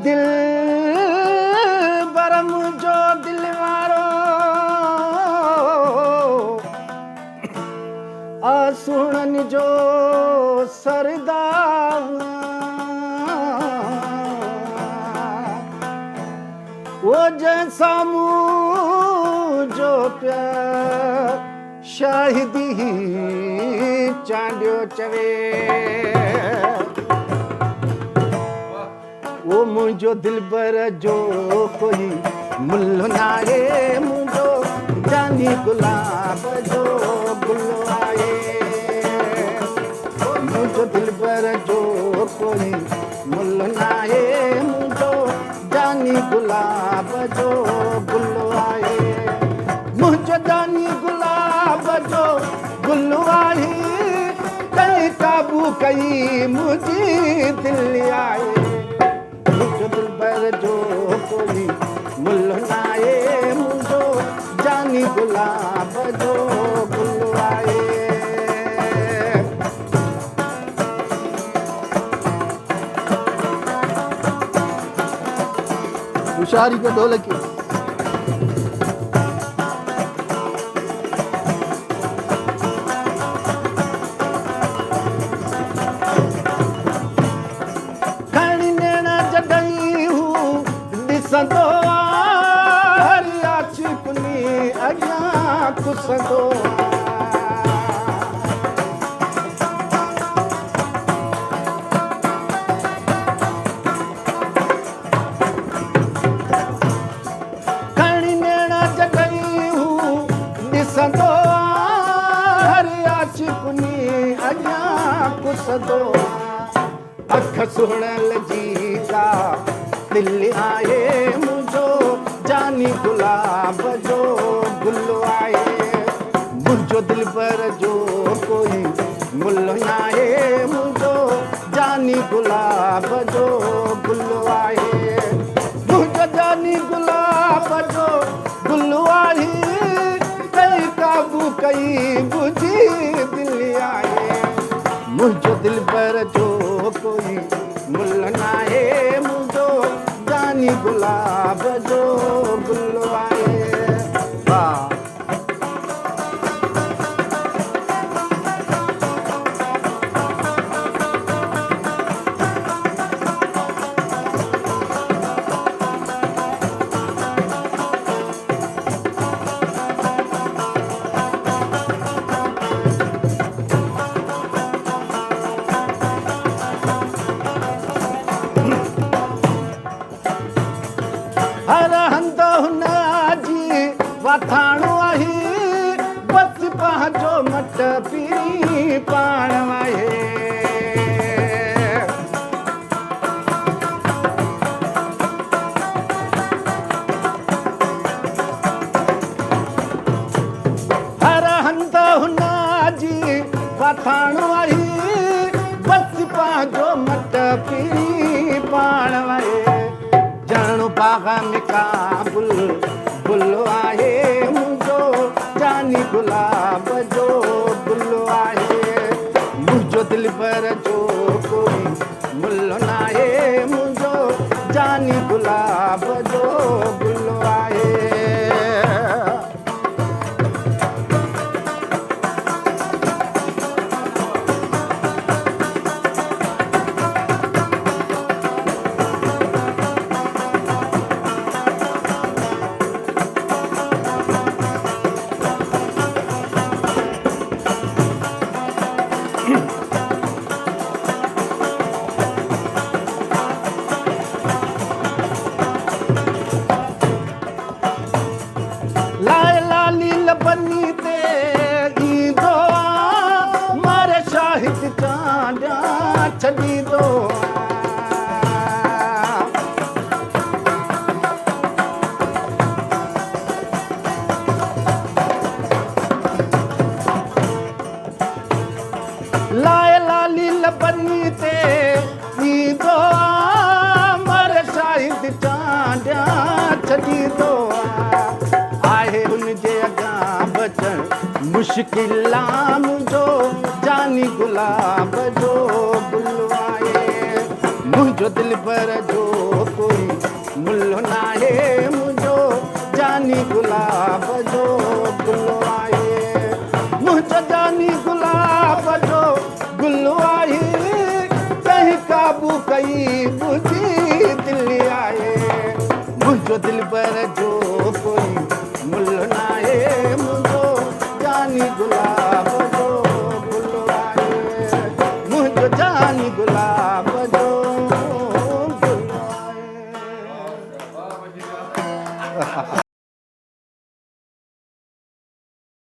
दिल बरम जो दिल वारो आसुणन जो सरदार वो जैसा मुझो प्यार शाहिदी चांडियो चवे वो मुझो दिलबर जो कोई मुल्लो नाहे मुझो जानी गुलाब जो गुल्लो आए मुझो दिलबर जो कोई मुल्लो नाहे मुझो जानी गुलाब जो गुल्लो आए मुझो जानी गुलाब जो गुल्लो आए कई काबू कई मुझी दिल आए मुझो दिलबर जो कोई मुल्लो नाहे मुझो जानी गुलाब जो गुल्लो आए हुशारी के ढोलकी खणी नेणा जॾहिं हू ॾिसंदो हरी आशिकुनी अॻियां कुसंदो ॾिसंदो हरी आशिकुनी अॻियां कुसंदो अख सुहिणल जी का दिल आहे मुंहिंजो जानी गुलाब जो गुल्लो आहे मुंहिंजो दिलबर जो कोई मुल्लो नाहे मुंहिंजो जानी गुलाब जो गुल्लो आहे मुंहिंजो जानी गुलाब जो गुल्लो आहे काबू कई बुझी दिल आए मुझो दिलबर जो कोई मुल्लो नाहे मुझो जानी गुलाब जो गुल्लो आए वाह हर हंध हुन जी वथाणो आहे बस पंहिंजो मट पीरी पाण आहे हर हंध हुन जी वथाणो आहे बस पंहिंजो मट पीरी पाण आहे ॼण बाग में काबुल गुल्लो आहे मुंहिंजो जानी गुलाब जो गुल्लो आहे मुंहिंजो दिलबर जो कोई मुल्लो नाहे मुंहिंजो जानी गुलाब जो गुल्लो आहे बनी ते ईंदो मारे शाहिद चांडिया छॾींदो लाए लाली लबनी ते ईंदो मारे शाहिद चांडिया छॾींदो आहे हुनजे अॻियां बचण मुश्किल मुंहिंजो जानी गुलाब जो गुल आहे मुंहिंजो दिलबर जो मुल्लो नाहे मुंहिंजो जानी गुलाब जो गुल आहे मुंहिंजो जानी गुलाब जो गुल आहे कंहिं काबू कई मुंहिंजी दिलि आहे मुंहिंजो दिलबर जो कोई मुल्लो नाहे मुंहिंजो जानी गुलाब जो गुल आहे मुंहिंजो जानी गुलाब जो